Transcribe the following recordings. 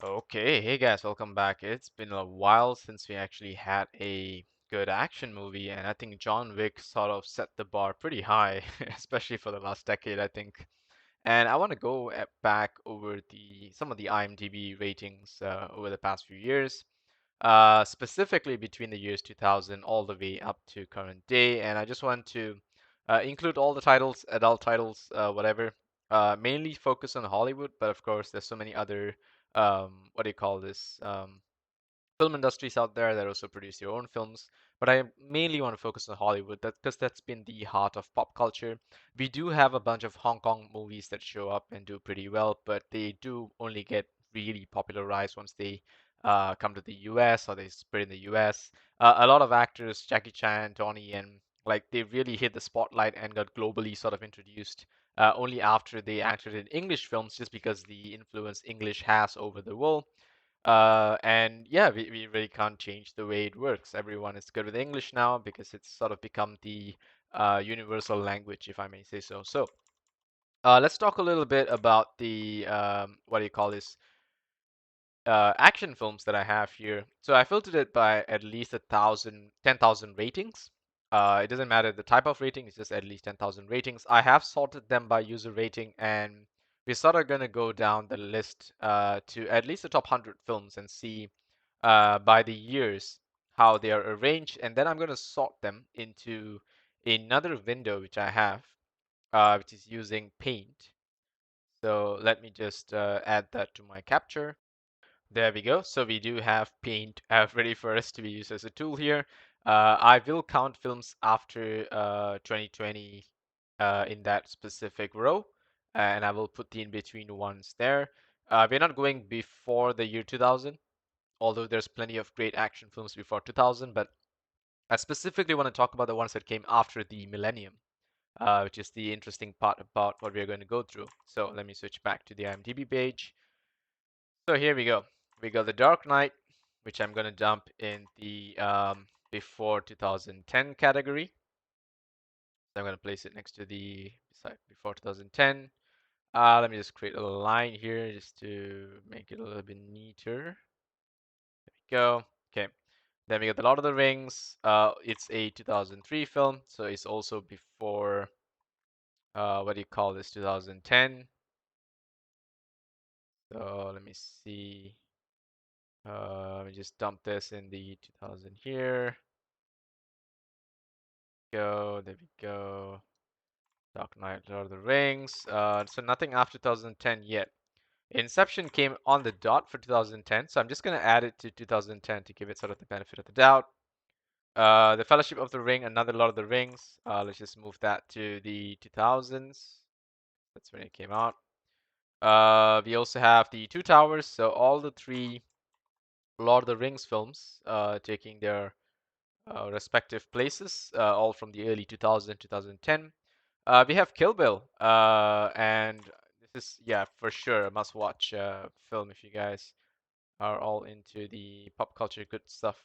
Okay, hey guys, welcome back. It's been a while since we actually had a good action movie, and I think John Wick sort of set the bar pretty high, especially for the last decade, I think. And I want to go back over the some of the IMDb ratings over the past few years, specifically between the years 2000 all the way up to current day. And I just want to include all the titles, adult titles, whatever. Mainly focus on Hollywood, but of course, there's so many other what do you call this? Film industries out there that also produce their own films, but I mainly want to focus on Hollywood because that's been the heart of pop culture. We do have a bunch of Hong Kong movies that show up and do pretty well, but they do only get really popularized once they come to the US or they spread in the US. A lot of actors, Jackie Chan, Tony, and like they really hit the spotlight and got globally sort of introduced only after they acted in English films, just because the influence English has over the world. And yeah, we really can't change the way it works. Everyone is good with English now because it's sort of become the universal language, if I may say so. So let's talk a little bit about the what do you call this? Action films that I have here. So I filtered it by at least 10,000 ratings. It doesn't matter the type of rating, it's just at least 10,000 ratings. I have sorted them by user rating, and we're sort of going to go down the list to at least the top 100 films and see by the years how they are arranged. And then I'm going to sort them into another window which I have, which is using Paint. So let me just add that to my capture. There we go. So we do have Paint ready for us to be used as a tool here. I will count films after 2020 in that specific row, and I will put the in-between ones there. We're not going before the year 2000, although there's plenty of great action films before 2000, but I specifically want to talk about the ones that came after the millennium, which is the interesting part about what we're going to go through. So let me switch back to the IMDb page. So here we go. We got The Dark Knight, which I'm going to dump in the before 2010 category. So I'm going to place it next to the before 2010. Let me just create a little line here just to make it a little bit neater. There we go. Okay. Then we got The Lord of the Rings. It's a 2003 film, so it's also before what do you call this? 2010. So let me see. Let me just dump this in the 2000 here. Go, there we go. Dark Knight, Lord of the Rings. So nothing after 2010 yet. Inception came on the dot for 2010, so I'm just gonna add it to 2010 to give it sort of the benefit of the doubt. The Fellowship of the Ring, another Lord of the Rings. Let's just move that to the 2000s. That's when it came out. We also have the Two Towers, so all the three Lord of the Rings films taking their respective places, all from the early 2000, 2010. We have Kill Bill, and this is, yeah, for sure a must-watch film if you guys are all into the pop culture good stuff.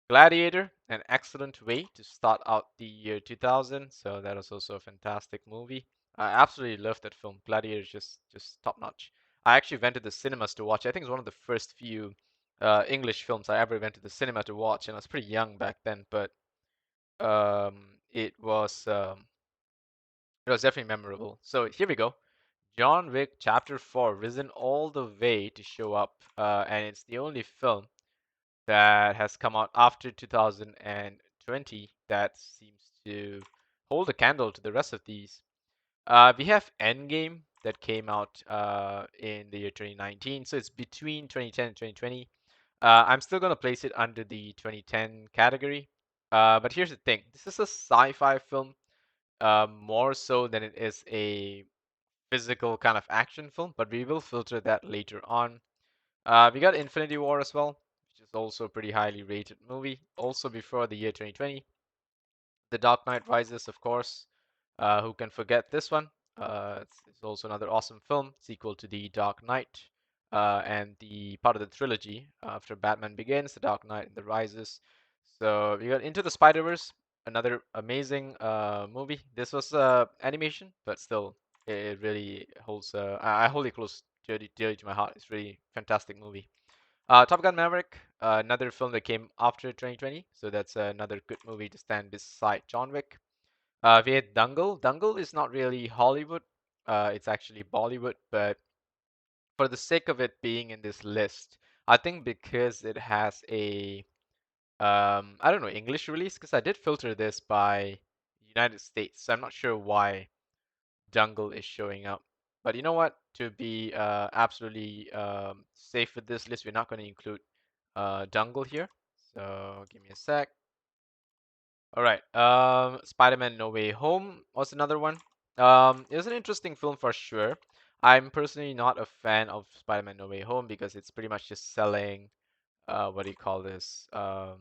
Gladiator, an excellent way to start out the year 2000. So that is also a fantastic movie. I absolutely love that film. Gladiator is just top notch. I actually went to the cinemas to watch. I think it's one of the first few English films I ever went to the cinema to watch, and I was pretty young back then, but it was definitely memorable. So here we go. John Wick Chapter 4, risen all the way to show up, and it's the only film that has come out after 2020 that seems to hold a candle to the rest of these. We have Endgame that came out in the year 2019, so it's between 2010 and 2020. I'm still going to place it under the 2010 category. But here's the thing. This is a sci-fi film, more so than it is a physical kind of action film, but we will filter that later on. We got Infinity War as well, which is also a pretty highly rated movie, also before the year 2020. The Dark Knight Rises, of course. Who can forget this one? It's also another awesome film, sequel to The Dark Knight, and the part of the trilogy after Batman Begins, The Dark Knight, and The Rises. So we got Into the Spider-Verse, another amazing movie. This was animation, but still, it really holds. I hold it close dearly to my heart. It's really fantastic movie. Top Gun Maverick, another film that came after 2020, so that's another good movie to stand beside John Wick. We had Dangle. Dangle is not really Hollywood. It's actually Bollywood, but for the sake of it being in this list, I think because it has a I don't know, English release, because I did filter this by United States, so I'm not sure why Dangle is showing up. But you know what? To be absolutely safe with this list, we're not going to include Dangle here. So give me a sec. All right. Spider-Man No Way Home was another one. It was an interesting film for sure. I'm personally not a fan of Spider-Man No Way Home because it's pretty much just selling what do you call this? Sort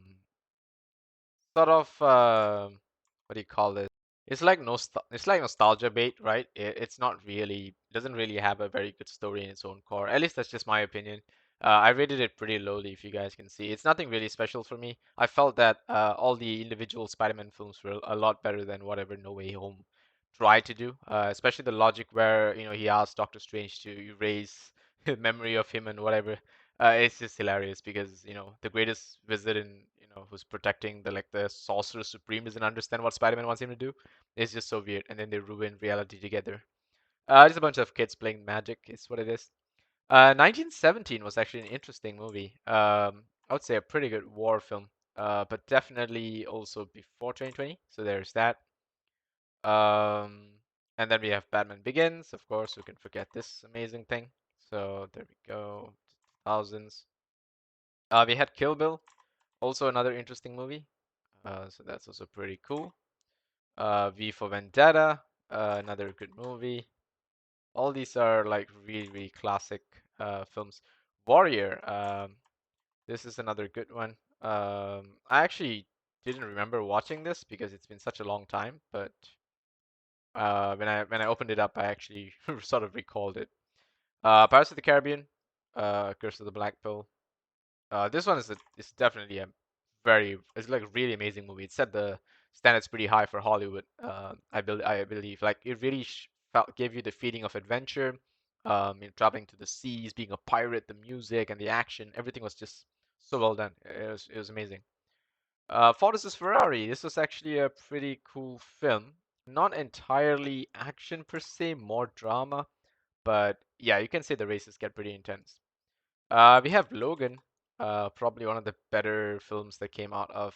of what do you call this? It's like nostalgia bait, right? It's not really it doesn't really have a very good story in its own core. At least that's just my opinion. I rated it pretty lowly, if you guys can see. It's nothing really special for me. I felt that all the individual Spider-Man films were a lot better than whatever No Way Home tried to do. Especially the logic where he asked Doctor Strange to erase the memory of him and whatever. It's just hilarious because the greatest wizard in who's protecting the sorcerer supreme doesn't understand what Spider-Man wants him to do. It's just so weird, and then they ruin reality together. Just a bunch of kids playing magic is what it is. 1917 was actually an interesting movie. I would say a pretty good war film, but definitely also before 2020. So there's that. Um, and then we have Batman Begins, of course. Who can forget this amazing thing? So there we go. Thousands. We had Kill Bill, also another interesting movie. So that's also pretty cool. V for Vendetta, another good movie. All these are like really, really classic films. Warrior, this is another good one. I actually didn't remember watching this because it's been such a long time, but when I opened it up, I actually sort of recalled it. Pirates of the Caribbean, Curse of the Black Pearl. This one is definitely it's like a really amazing movie. It set the standards pretty high for Hollywood. I believe like it really gave you the feeling of adventure, traveling to the seas, being a pirate, the music and the action, everything was just so well done. It was amazing. Ford vs Ferrari. This was actually a pretty cool film. Not entirely action per se, more drama, but yeah, you can say the races get pretty intense. We have Logan, probably one of the better films that came out of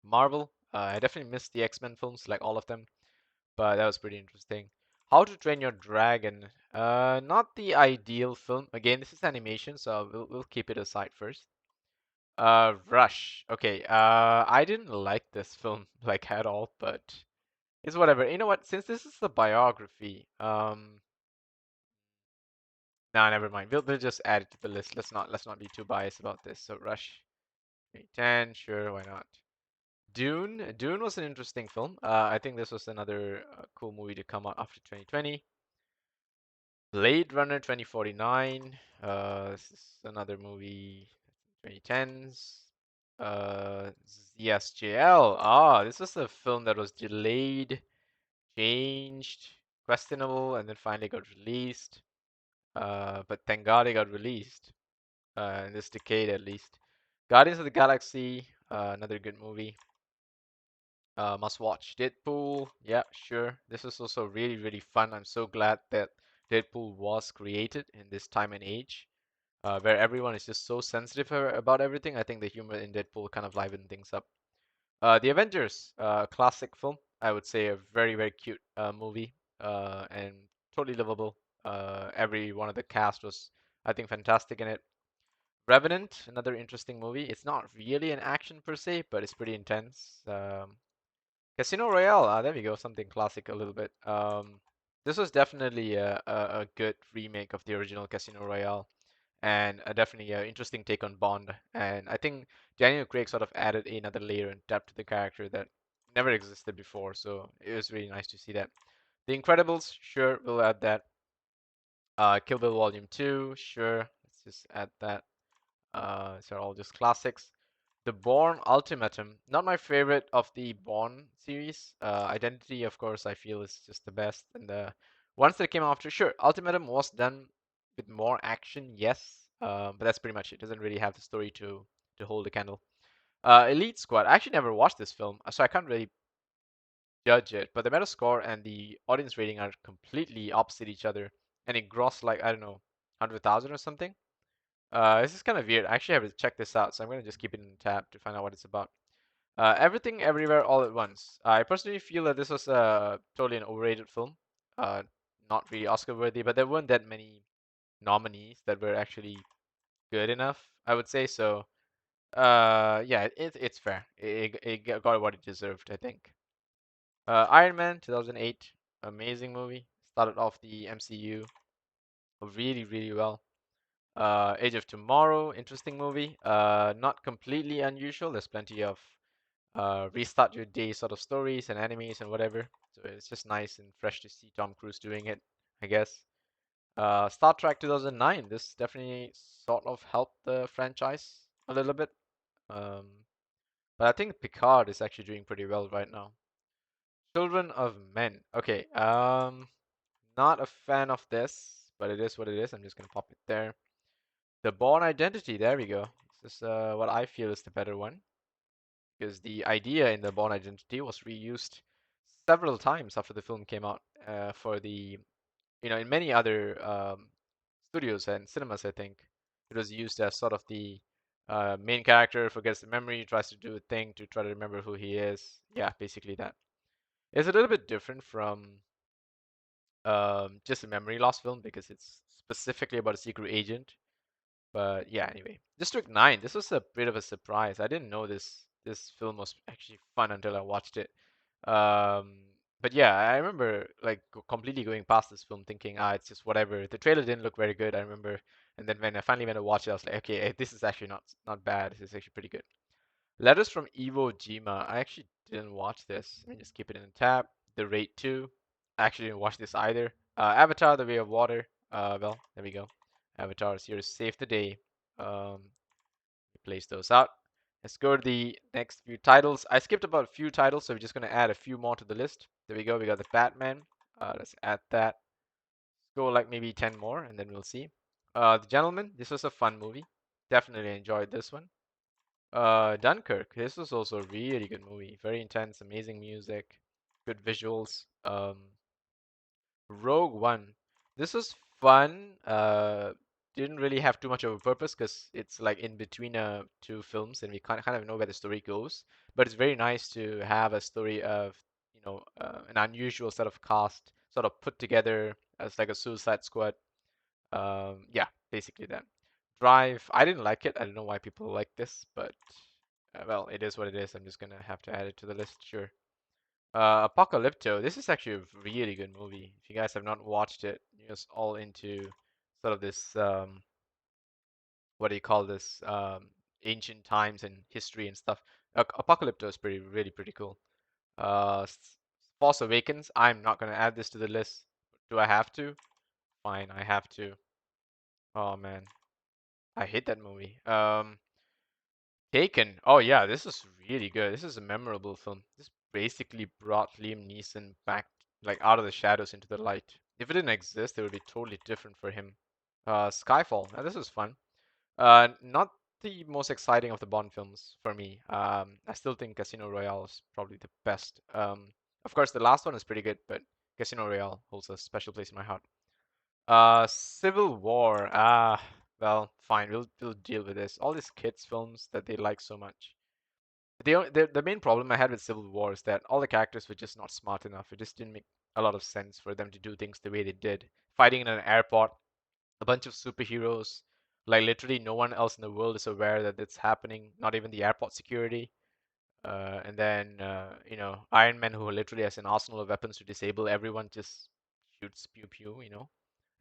Marvel. I definitely missed the X-Men films, like all of them, but that was pretty interesting. How to Train Your Dragon, not the ideal film. Again, this is animation, so we'll keep it aside first. Rush. Okay, I didn't like this film like at all, but it's whatever. You know what? Since this is a biography, nah, never mind. We'll just add it to the list. Let's not be too biased about this. So Rush. 2010, sure, why not? Dune. Dune was an interesting film. I think this was another cool movie to come out after 2020. Blade Runner 2049. This is another movie, 2010s. Yes, JL. This was a film that was delayed, changed, questionable, and then finally got released. But thank God it got released. In this decade at least. Guardians of the Galaxy, another good movie. Must watch. Deadpool, yeah, sure. This is also really, really fun. I'm so glad that Deadpool was created in this time and age, where everyone is just so sensitive about everything. I think the humor in Deadpool kind of livened things up. The Avengers, classic film. I would say a very, very cute movie, and totally lovable. Every one of the cast was, I think, fantastic in it. Revenant, another interesting movie. It's not really an action per se, but it's pretty intense. Casino Royale, there we go, something classic a little bit. This was definitely a good remake of the original Casino Royale, and definitely an interesting take on Bond. And I think Daniel Craig sort of added another layer and depth to the character that never existed before, so it was really nice to see that. The Incredibles, sure, we'll add that. Kill Bill Volume 2, sure, let's just add that. These are all just classics. The Bourne Ultimatum, not my favorite of the Bourne series. Identity, of course, I feel is just the best, and Ones that came after, sure, Ultimatum was done with more action, yes, but that's pretty much it. It doesn't really have the story to hold a candle. Elite Squad. I actually never watched this film, so I can't really judge it. But the Metascore and the audience rating are completely opposite each other, and it grossed like I don't know, 100,000 or something. This is kind of weird. I actually have to check this out, so I'm gonna just keep it in tab to find out what it's about. Everything, Everywhere, All at Once. I personally feel that this was totally an overrated film. Uh, Not really Oscar worthy, but there weren't that many nominees that were actually good enough, I would say. So, yeah, it's fair. It got what it deserved, I think. Iron Man 2008, amazing movie. Started off the MCU really, really well. Age of Tomorrow, interesting movie. Not completely unusual. There's plenty of restart your day sort of stories and animes and whatever. So it's just nice and fresh to see Tom Cruise doing it, I guess. Star Trek 2009. This definitely sort of helped the franchise a little bit. Um, but I think Picard is actually doing pretty well right now. Children of Men. Okay. Not a fan of this, but it is what it is. I'm just gonna pop it there. The Born Identity. There we go. This is what I feel is the better one because the idea in the Born Identity was reused several times after the film came out for the in many other studios and cinemas. I think it was used as sort of the main character forgets the memory, tries to do a thing to try to remember who he is. Yeah, basically that. It's a little bit different from just a memory loss film because it's specifically about a secret agent. But yeah, anyway, District 9. This was a bit of a surprise. I didn't know this film was actually fun until I watched it. Um, but yeah, I remember like completely going past this film thinking, it's just whatever. The trailer didn't look very good, I remember. And then when I finally went to watch it, I was like, okay, this is actually not bad. This is actually pretty good. Letters from Iwo Jima. I actually didn't watch this. Let me just keep it in the tab. The Raid 2. I actually didn't watch this either. Avatar: The Way of Water. Well, there we go. Avatar is here to save the day. Um, Place those out. Let's go to the next few titles. I skipped about a few titles, so we're just going to add a few more to the list. There we go. We got the Batman. Let's add that. Let's go like maybe 10 more, and then we'll see. The Gentleman. This was a fun movie. Definitely enjoyed this one. Dunkirk. This was also a really good movie. Very intense, amazing music, good visuals. Rogue One. This was fun. Didn't really have too much of a purpose because it's like in between two films, and we kind of know where the story goes. But it's very nice to have a story of an unusual set of cast sort of put together as like a Suicide Squad. Yeah, basically that. Drive. I didn't like it. I don't know why people like this, but well, it is what it is. I'm just gonna have to add it to the list. Sure. Apocalypto. This is actually a really good movie. If you guys have not watched it, you're just all into sort of this what do you call this? Ancient times and history and stuff. Apocalypto is really pretty cool. Force Awakens. I'm not gonna add this to the list. Do I have to? Fine, I have to. Oh man, I hate that movie. Taken. Oh yeah, this is really good. This is a memorable film. This basically brought Liam Neeson back, like out of the shadows into the light. If it didn't exist, it would be totally different for him. Skyfall. Now this is fun. Not the most exciting of the Bond films for me. I still think Casino Royale is probably the best. Of course, the last one is pretty good, but Casino Royale holds a special place in my heart. Civil War. Well, fine. We'll deal with this. All these kids films that they like so much. The main problem I had with Civil War is that all the characters were just not smart enough. It just didn't make a lot of sense for them to do things the way they did. Fighting in an airport, a bunch of superheroes, like literally no one else in the world is aware that it's happening. Not even the airport security. And then Iron Man, who literally has an arsenal of weapons to disable everyone, just shoots pew pew,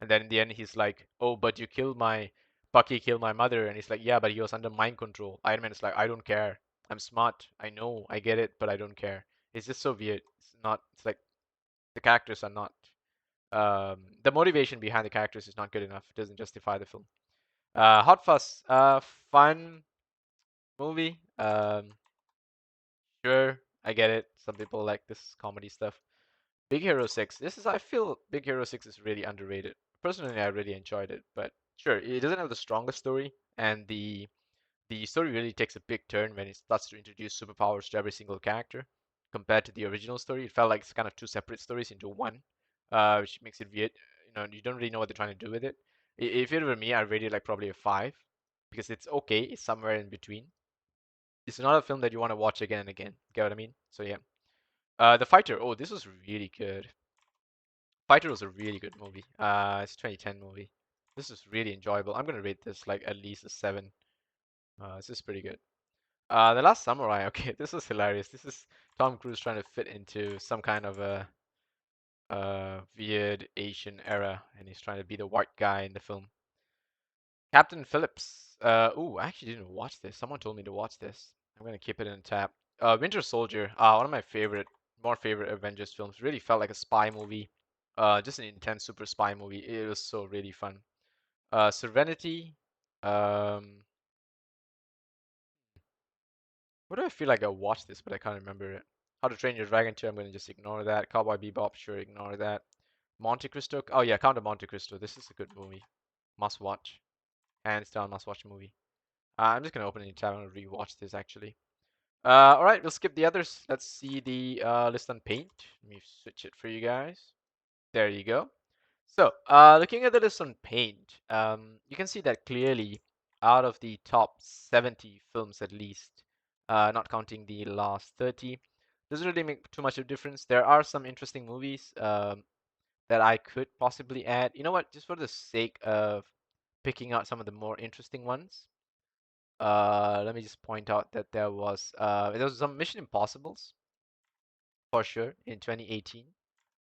And then in the end, he's like, "Oh, but you killed my Bucky killed my mother," and he's like, "Yeah, but he was under mind control." Iron Man is like, "I don't care. I'm smart. I know. I get it, but I don't care." It's just so weird. It's not. It's like the characters are not. The motivation behind the characters is not good enough. It doesn't justify the film. Hot Fuzz. Fun movie. Sure, I get it. Some people like this comedy stuff. Big Hero 6. I feel Big Hero 6 is really underrated. Personally, I really enjoyed it, but sure, it doesn't have the strongest story, and the story really takes a big turn when it starts to introduce superpowers to every single character. Compared to the original story, it felt like it's kind of two separate stories into one, which makes it weird. You know, you don't really know what they're trying to do with it. If it were me, I'd rate it like probably a 5 because it's okay. It's somewhere in between. It's not a film that you want to watch again and again. Get what I mean? So yeah. The Fighter. Oh, this was really good. Fighter was a really good movie. It's a 2010 movie. This is really enjoyable. I'm gonna rate this like at least a 7. This is pretty good. The Last Samurai. Okay, this is hilarious. This is Tom Cruise trying to fit into some kind of a weird Asian era, and he's trying to be the white guy in the film. Captain Phillips. I actually didn't watch this. Someone told me to watch this. I'm gonna keep it in tap. Winter Soldier. One of my more favorite Avengers films. Really felt like a spy movie. Just an intense super spy movie. It was so really fun. Serenity. Um, what do I feel like I watched this, but I can't remember it. How to Train Your Dragon 2. I'm gonna just ignore that. Cowboy Bebop. Sure, ignore that. Monte Cristo. Oh yeah, Count of Monte Cristo. This is a good movie. Must watch. Hands down, must watch movie. I'm just gonna open a new tab and rewatch this actually. All right, we'll skip the others. Let's see the list on Paint. Let me switch it for you guys. There you go. So, looking at the list on Paint, you can see that clearly out of the top 70 films at least, not counting the last 30, doesn't really make too much of a difference. There are some interesting movies that I could possibly add. You know what? Just for the sake of picking out some of the more interesting ones, let me just point out that there was some Mission Impossibles for sure in 2018.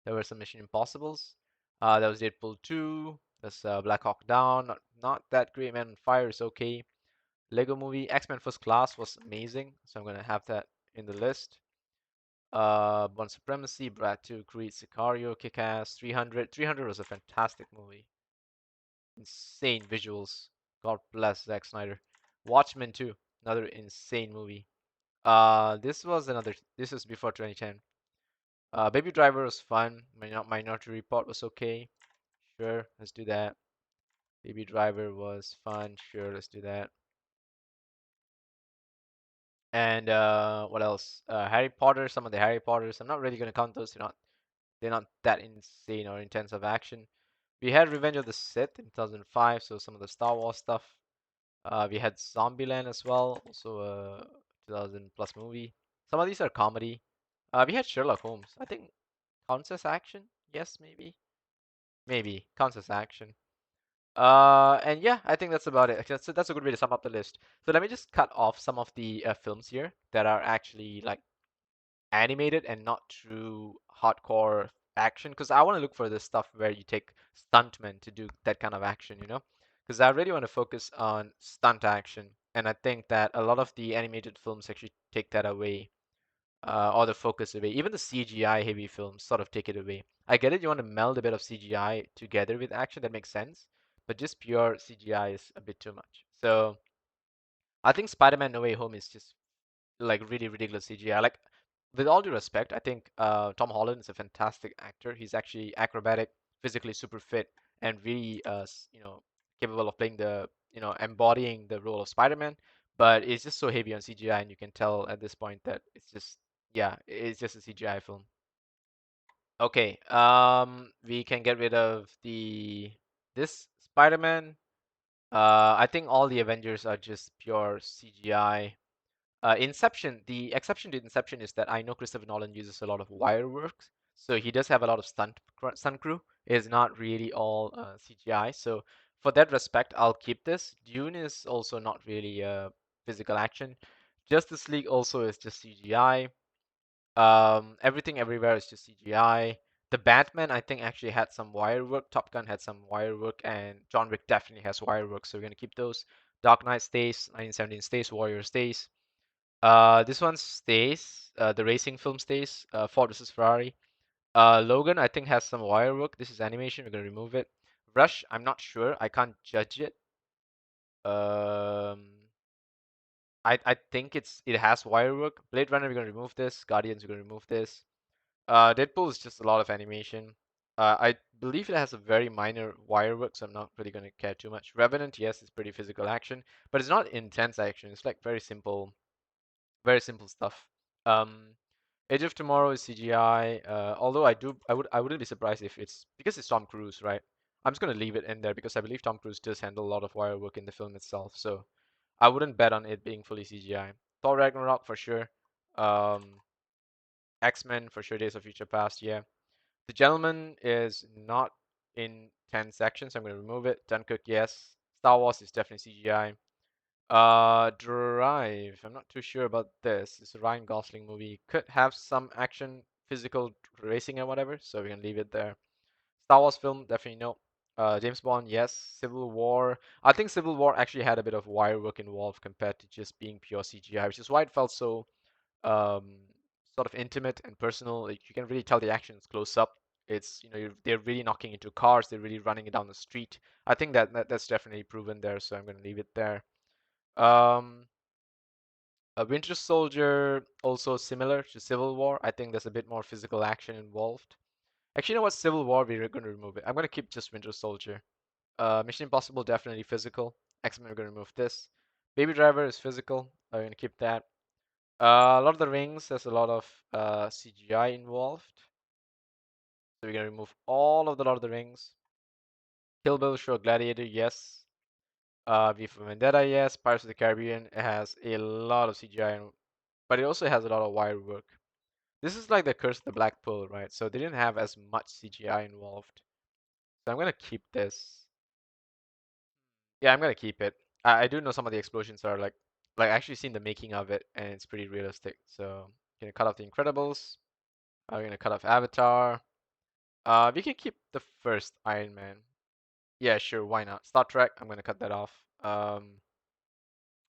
There were some Mission Impossibles. There was Deadpool 2. There's Black Hawk Down. Not that great. Man on Fire is okay. Lego Movie. X-Men First Class was amazing. So I'm gonna have that in the list. Born Supremacy, Brad 2, Creed, Sicario, Kick-Ass, 300. 300 was a fantastic movie. Insane visuals. God bless Zack Snyder. Watchmen 2, another insane movie. This was before 2010. Baby Driver was fun. Minority Report was okay. Sure, let's do that. Baby Driver was fun. Sure, let's do that. And what else? Harry Potter. Some of the Harry Potters. I'm not really gonna count those. They're not that insane or intense of action. We had Revenge of the Sith in 2005. So some of the Star Wars stuff. We had Zombieland as well. Also a 2000 plus movie. Some of these are comedy. We had Sherlock Holmes. I think counts as action. Yes, maybe. Maybe counts as action. And yeah, I think that's about it. That's a good way to sum up the list. So let me just cut off some of the films here that are actually like animated and not true hardcore action, because I want to look for this stuff where you take stuntmen to do that kind of action, you know? Because I really want to focus on stunt action, and I think that a lot of the animated films actually take that away or the focus away. Even the CGI heavy films sort of take it away. I get it, you want to meld a bit of CGI together with action, that makes sense, but just pure CGI is a bit too much. So I think Spider-Man No Way Home is just like really ridiculous CGI. Like, with all due respect, I think Tom Holland is a fantastic actor. He's actually acrobatic, physically super fit, and really capable of playing embodying the role of Spider-Man. But it's just so heavy on CGI, and you can tell at this point that it's just a CGI film. Okay, we can get rid of the this Spider-Man. I think all the Avengers are just pure CGI. Inception, the exception to Inception is that I know Christopher Nolan uses a lot of wire works, so he does have a lot of stunt crew. It is not really all CGI. So for that respect, I'll keep this. Dune is also not really physical action. Justice League also is just CGI. Everything Everywhere is just CGI. The Batman, I think, actually had some wire work. Top Gun had some wire work, and John Wick definitely has wire work. So we're gonna keep those. Dark Knight stays, 1917 stays, Warrior stays. This one stays. The racing film stays. Ford versus Ferrari. Logan, I think, has some wire work. This is animation. We're gonna remove it. Rush, I'm not sure. I can't judge it. Um, I think it has wire work. Blade Runner, we're gonna remove this. Guardians, we're gonna remove this. Deadpool is just a lot of animation. I believe it has a very minor wire work, so I'm not really going to care too much. Revenant, yes, it's pretty physical action, but it's not intense action. It's like very simple stuff. Um, Age of Tomorrow is CGI. Although I wouldn't be surprised if it's because it's Tom Cruise, right? I'm just gonna leave it in there because I believe Tom Cruise does handle a lot of wire work in the film itself. So I wouldn't bet on it being fully CGI. Thor Ragnarok for sure. Um, X-Men for sure. Days of Future Past, yeah. The Gentleman is not in 10 sections. So I'm gonna remove it. Dunkirk, yes. Star Wars is definitely CGI. Drive. I'm not too sure about this. It's a Ryan Gosling movie. Could have some action, physical racing and whatever, so we can leave it there. Star Wars film, definitely no. James Bond, yes. Civil War. I think Civil War actually had a bit of wire work involved compared to just being pure CGI, which is why it felt so um, sort of intimate and personal. Like, you can really tell the action is close up. It's they're really knocking into cars. They're really running it down the street. I think that's definitely proven there, so I'm gonna leave it there. Um, a Winter Soldier, also similar to Civil War. I think there's a bit more physical action involved. Actually, you know what? Civil War, we're going to remove it. I'm going to keep just Winter Soldier. Mission Impossible, definitely physical. X-Men, we're going to remove this. Baby Driver is physical. I'm going to keep that. Lord of the Rings, there's a lot of CGI involved. So we're going to remove all of the Lord of the Rings. Kill Bill, sure. Gladiator, yes. V for Vendetta, yes. Pirates of the Caribbean, it has a lot of CGI, but it also has a lot of wire work. This is like the Curse of the Black Pearl, right? So they didn't have as much CGI involved. So I'm gonna keep this. Yeah, I'm gonna keep it. I do know some of the explosions are like I actually seen the making of it, and it's pretty realistic. So gonna cut off the Incredibles. We're gonna cut off Avatar. We can keep the first Iron Man. Yeah, sure, why not? Star Trek, I'm gonna cut that off. I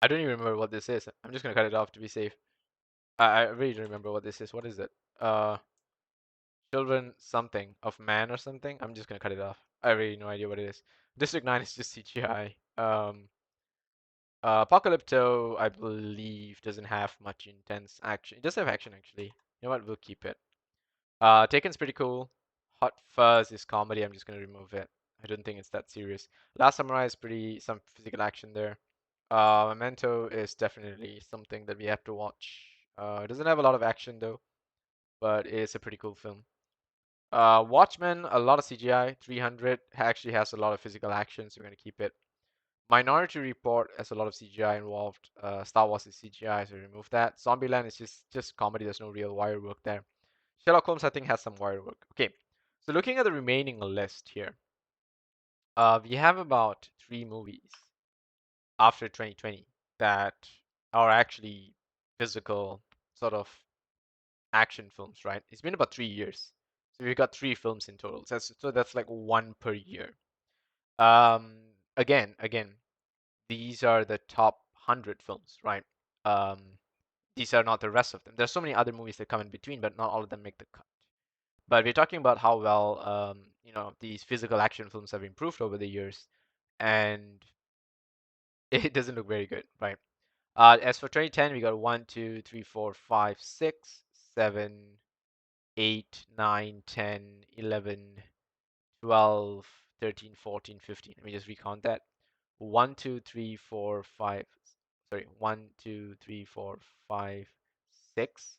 don't even remember what this is. I'm just gonna cut it off to be safe. I really don't remember what this is. What is it? Children something of man or something. I'm just gonna cut it off. I really no idea what it is. District 9 is just CGI. Apocalypto, I believe, doesn't have much intense action. It does have action actually. You know what? We'll keep it. Taken's pretty cool. Hot Fuzz is comedy. I'm just gonna remove it. I don't think it's that serious. Last Samurai is pretty some physical action there. Memento is definitely something that we have to watch. It doesn't have a lot of action though, but it's a pretty cool film. Watchmen, a lot of CGI. 300 actually has a lot of physical action, so we're gonna keep it. Minority Report has a lot of CGI involved. Star Wars is CGI, so remove that. Zombieland is just comedy. There's no real wire work there. Sherlock Holmes, I think, has some wire work. Okay, so looking at the remaining list here, we have about 3 movies after 2020 that are actually physical sort of action films, right? It's been about 3 years. So we've got 3 films in total. So that's like one per year. Um, again, these are the top 100 films, right? Um, these are not the rest of them. There's so many other movies that come in between, but not all of them make the cut. But we're talking about how well, these physical action films have improved over the years, and it doesn't look very good, right? As for 2010, we got 1, 2, 3, 4, 5, 6, 7, 8, 9, 10, 11, 12, 13, 14, 15. Let me just recount that. 1, 2, 3, 4, 5. Sorry, 1, 2, 3, 4, 5, 6,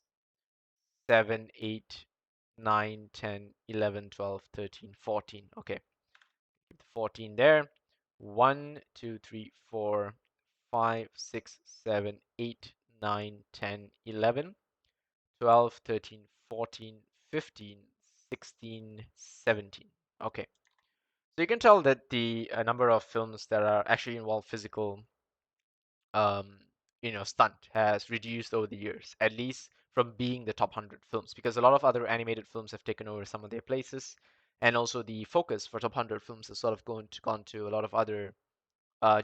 7, 8, 9, 10, 11, 12, 13, 14. Okay, keep the 14 there. 1, 2, 3, 4, 5, 6, 7, 8, 9, 10, 11, 12, 13, 14, 15, 16, 17. Okay. So you can tell that the number of films that are actually involve physical, um, stunt has reduced over the years, at least from being the top 100 films, because a lot of other animated films have taken over some of their places, and also the focus for top 100 films has sort of gone to a lot of other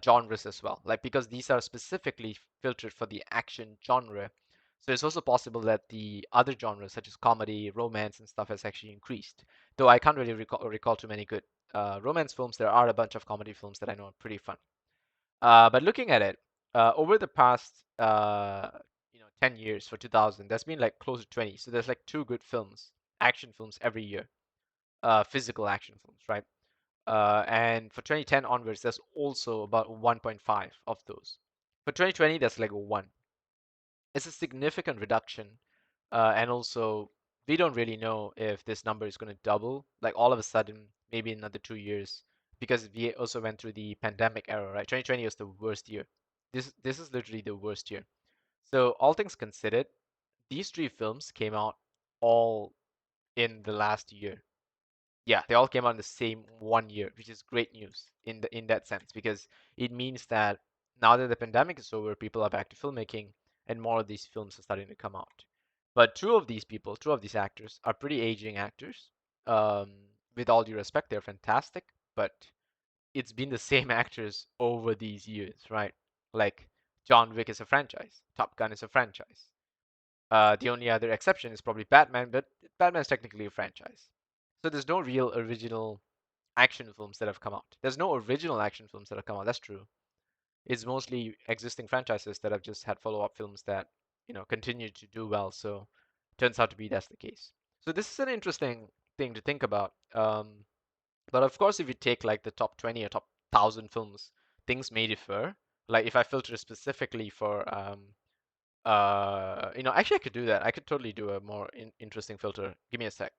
genres as well. Like because these are specifically filtered for the action genre, so it's also possible that the other genres such as comedy, romance, and stuff has actually increased. Though I can't really recall too many good romance films. There are a bunch of comedy films that I know are pretty fun. But looking at it, over the past 10 years for 2000, there's been like close to 20. So there's like 2 good films action films every year, physical action films, right? And for 2010 onwards, there's also about 1.5 of those. For 2020, there's like a 1. It's a significant reduction. And also, we don't really know if this number is going to double, like all of a sudden, maybe in another 2 years, because we also went through the pandemic era, right? 2020 was the worst year. This is literally the worst year. So all things considered, these three films came out all in the last year. Yeah, they all came out in the same one year, which is great news in that sense because it means that now that the pandemic is over, people are back to filmmaking and more of these films are starting to come out. But two of these actors are pretty aging actors. Um, with all due respect, they're fantastic, but it's been the same actors over these years, right? Like John Wick is a franchise, Top Gun is a franchise. The only other exception is probably Batman, but Batman is technically a franchise. So there's no real original action films that have come out. There's no original action films that have come out. That's true. It's mostly existing franchises that have just had follow-up films that, continue to do well. So turns out to be that's the case. So this is an interesting thing to think about. But of course, if you take like the top 20 or top 1,000 films, things may differ. Like if I filter specifically for actually I could do that. I could totally do a more interesting filter. Give me a sec.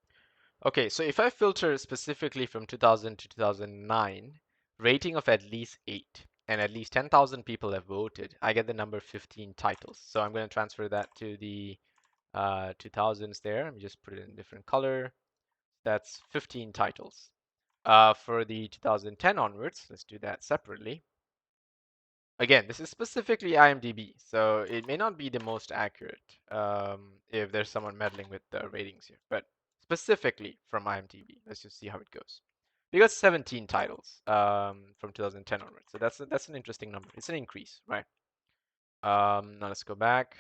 Okay, so if I filter specifically from 2000 to 2009, rating of at least 8, and at least 10,000 people have voted, I get the number 15 titles. So I'm going to transfer that to the 2000s there. Let me just put it in a different color. That's 15 titles. For the 2010 onwards, let's do that separately. Again, this is specifically IMDb, so it may not be the most accurate if there's someone meddling with the ratings here, but specifically from IMDb, let's just see how it goes. We got 17 titles from 2010 onwards, so that's an interesting number. It's an increase, right? Now let's go back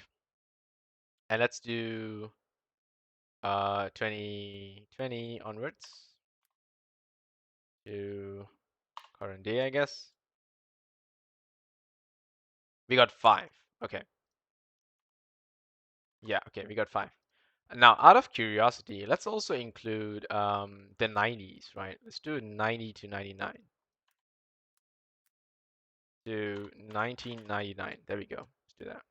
and let's do 2020 onwards to current day, I guess. We got 5. Okay. Yeah, okay, we got 5. Now, out of curiosity, let's also include the 90s, right? Let's do 90 to 99 to 1999. There we go. Let's do that.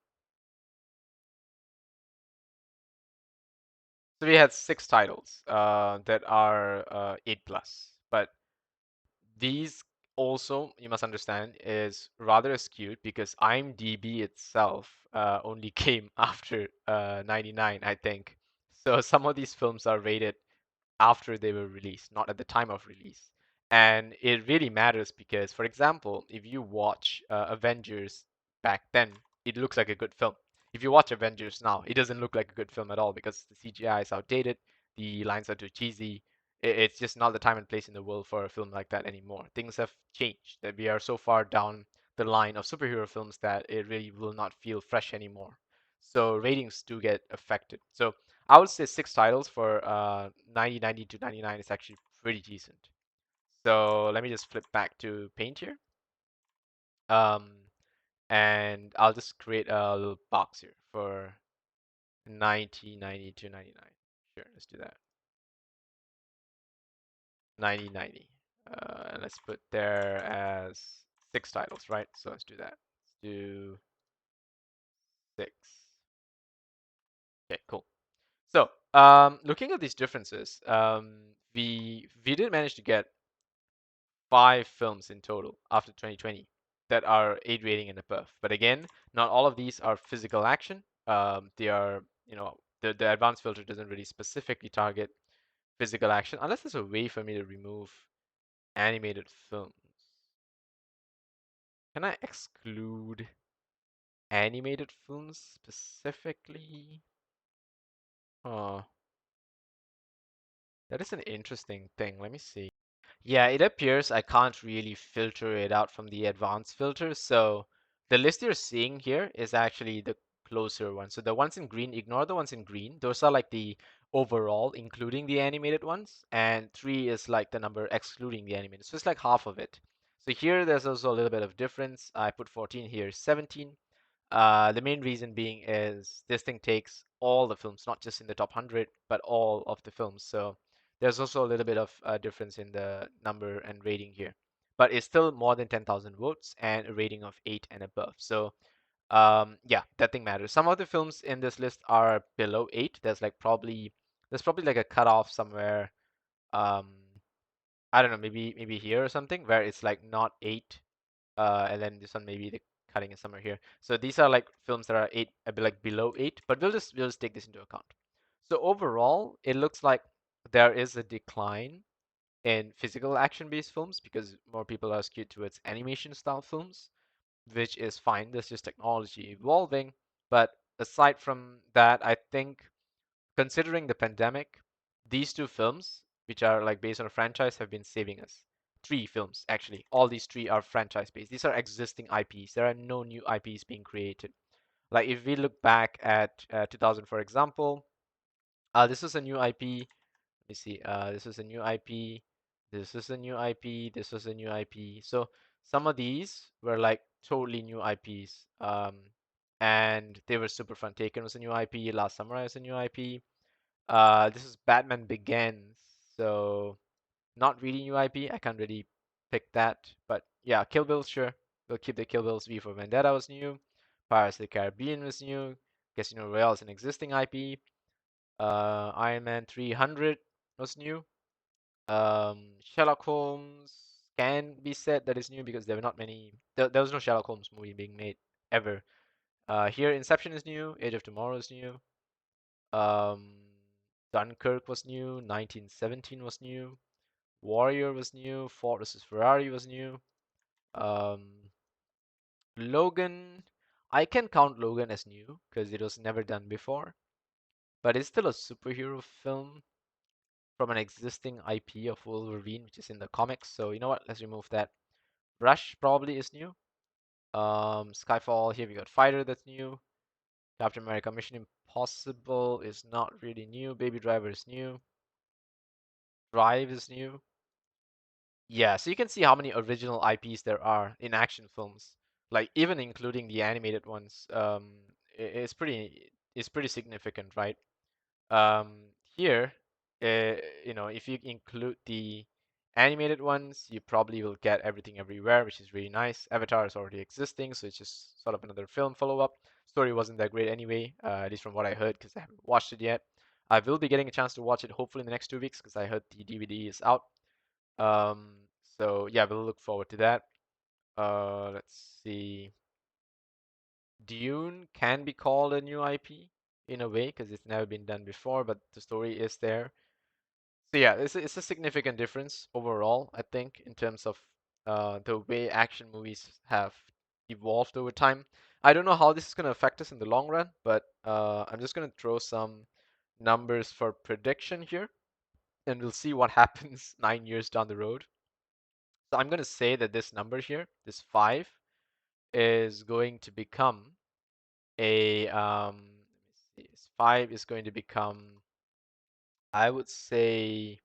So we had 6 titles that are 8 plus, but these also, you must understand, is rather skewed because IMDb itself only came after 99, I think. So some of these films are rated after they were released, not at the time of release. And it really matters because, for example, if you watch Avengers back then, it looks like a good film. If you watch Avengers now, it doesn't look like a good film at all because the CGI is outdated, the lines are too cheesy. It's just not the time and place in the world for a film like that anymore. Things have changed, that we are so far down the line of superhero films that it really will not feel fresh anymore. So ratings do get affected. So I would say 6 titles for 90 to 99 is actually pretty decent. So let me just flip back to Paint here. Um, and I'll just create a little box here for 90 to 99. Sure, let's do that. 90. And let's put there as 6 titles, right? So let's do that. Let's do 6. Okay, cool. So, looking at these differences, we did manage to get 5 films in total after 2020 that are 8 rating and above. But again, not all of these are physical action. They are, the advanced filter doesn't really specifically target physical action unless there's a way for me to remove animated films. Can I exclude animated films specifically? Oh, that is an interesting thing. Let me see. Yeah, it appears I can't really filter it out from the advanced filter. So the list you're seeing here is actually the closer one. So the ones in green, ignore the ones in green. Those are like the overall, including the animated ones. And 3 is like the number excluding the animated. So it's like half of it. So here there's also a little bit of difference. I put 14 here, 17. The main reason being is this thing takes all the films, not just in the top 100, but all of the films. So there's also a little bit of a difference in the number and rating here. But it's still more than 10,000 votes and a rating of 8 and above. So yeah, that thing matters. Some of the films in this list are below 8. There's probably like a cutoff somewhere. Um, I don't know, maybe here or something where it's like not 8, and then this one maybe the cutting is somewhere here. So these are like films that are 8, a bit like below 8, but we'll just take this into account. So overall, it looks like there is a decline in physical action-based films because more people are skewed towards animation style films, which is fine. There's just technology evolving. But aside from that, I think considering the pandemic, these two films, which are like based on a franchise, have been saving us. Three films, actually. All these three are franchise based. These are existing IPs. There are no new IPs being created. Like if we look back at 2000, for example, this is a new IP. Let me see. This is a new IP. This is a new IP. This was a new IP. So some of these were like totally new IPs. And they were super fun. Taken was a new IP. Last Samurai was a new IP. This is Batman Begins, so not really new IP. I can't really pick that, but yeah, Kill Bill, sure. We'll keep the Kill Bills. V for Vendetta was new. Pirates of the Caribbean was new. Casino Royale is an existing IP. Iron Man 300 was new. Sherlock Holmes can be said that is new because there were not many. There was no Sherlock Holmes movie being made ever. Here, Inception is new. Age of Tomorrow is new. Um, Dunkirk was new. 1917 was new. Warrior was new. Ford vs Ferrari was new. Um, Logan, I can count Logan as new because it was never done before, but it's still a superhero film from an existing IP of Wolverine, which is in the comics. So you know what? Let's remove that. Rush probably is new. Skyfall, here we got Fighter, that's new. Captain America Mission Impossible is not really new. Baby Driver is new. Drive is new. Yeah, so you can see how many original IPs there are in action films, like even including the animated ones. It's pretty significant, right? Here, if you include the animated ones, you probably will get Everything Everywhere, which is really nice. Avatar is already existing, so it's just sort of another film follow-up. Story wasn't that great anyway, at least from what I heard, because I haven't watched it yet. I will be getting a chance to watch it hopefully in the next 2 weeks, because I heard the DVD is out. Um, so yeah, we'll look forward to that. Let's see. Dune can be called a new IP in a way because it's never been done before, but the story is there. So yeah, it's a significant difference overall, I think, in terms of the way action movies have evolved over time. I don't know how this is going to affect us in the long run, but I'm just going to throw some numbers for prediction here, and we'll see what happens 9 years down the road. So I'm going to say that this number here, this 5, is going to become a let me see, 5 is going to become, I would say,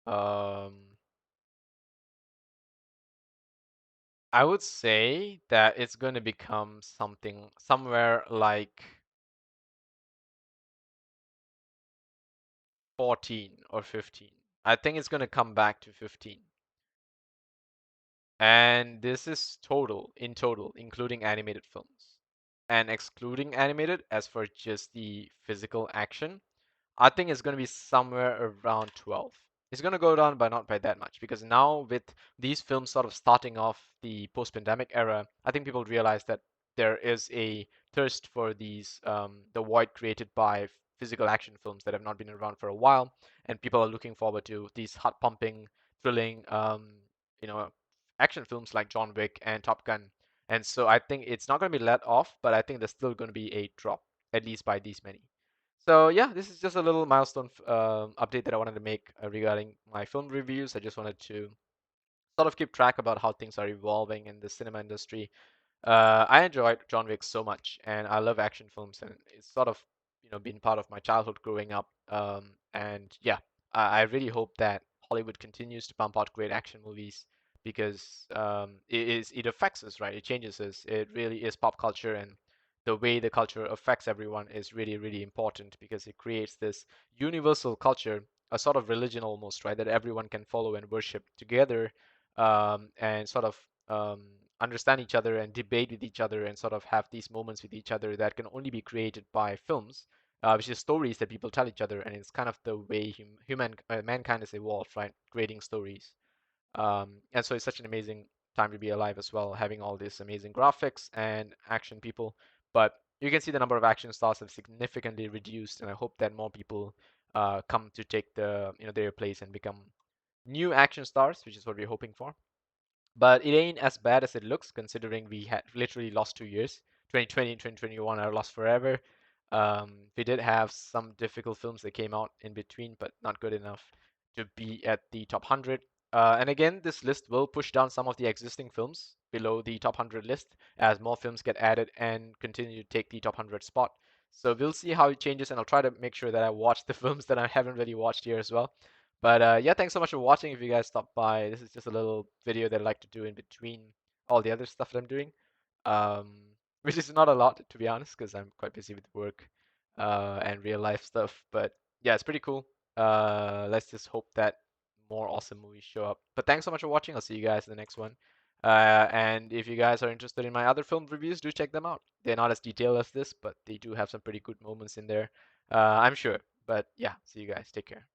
um, that it's going to become something somewhere like 14 or 15. I think it's going to come back to 15. And this is in total, including animated films. And excluding animated, as for just the physical action, I think it's going to be somewhere around 12. It's going to go down, but not by that much, because now with these films sort of starting off the post-pandemic era, I think people realize that there is a thirst for the void created by physical action films that have not been around for a while, and people are looking forward to these heart-pumping, thrilling, you know, action films like John Wick and Top Gun. And so I think it's not going to be let off, but I think there's still going to be a drop, at least by these many. So yeah, this is just a little milestone update that I wanted to make regarding my film reviews. I just wanted to sort of keep track about how things are evolving in the cinema industry. I enjoyed John Wick so much, and I love action films, and it's sort of been part of my childhood growing up. And yeah, I really hope that Hollywood continues to pump out great action movies because it affects us, right? It changes us. It really is pop culture, and the way the culture affects everyone is really, really important because it creates this universal culture, a sort of religion almost, right? That everyone can follow and worship together, and sort of um, understand each other and debate with each other and sort of have these moments with each other that can only be created by films, which is stories that people tell each other, and it's kind of the way mankind has evolved, right? Creating stories. And so it's such an amazing time to be alive as well, having all these amazing graphics and action people. But you can see the number of action stars have significantly reduced, and I hope that more people come to take their place and become new action stars, which is what we're hoping for. But it ain't as bad as it looks, considering we had literally lost 2 years. 2020 and 2021 are lost forever. We did have some difficult films that came out in between, but not good enough to be at the top 100. And again, this list will push down some of the existing films below the top 100 list as more films get added and continue to take the top 100 spot. So we'll see how it changes, and I'll try to make sure that I watch the films that I haven't really watched here as well. But yeah, thanks so much for watching. If you guys stopped by, this is just a little video that I like to do in between all the other stuff that I'm doing, um, which is not a lot to be honest, because I'm quite busy with work and real life stuff. But yeah, it's pretty cool. Let's just hope that more awesome movies show up. But thanks so much for watching. I'll see you guys in the next one. And if you guys are interested in my other film reviews, do check them out. They're not as detailed as this, but they do have some pretty good moments in there, I'm sure. But yeah, see you guys. Take care.